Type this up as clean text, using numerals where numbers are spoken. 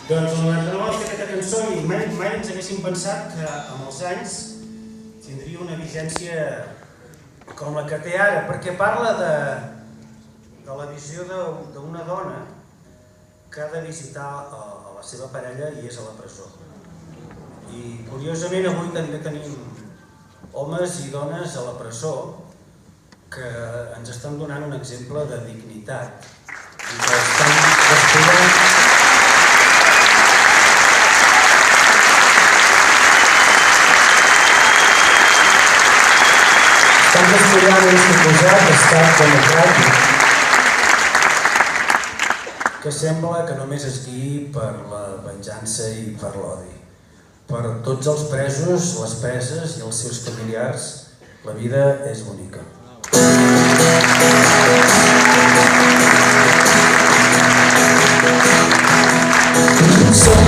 Doncs el 99 va fer aquesta cançó i mai ens haguéssim pensat que amb els anys tindria una vigència com la que té ara, perquè parla de la visió d'una dona que ha de visitar a la seva parella i és a la presó. I curiosament avui també tenim homes i dones a la presó que ens estan donant un exemple de dignitat i que estan descuidant un suposat estat democràtic que sembla que només es guiï per la venjança i per l'odi. Per tots els presos, les preses i els seus familiars, la vida és bonica. Som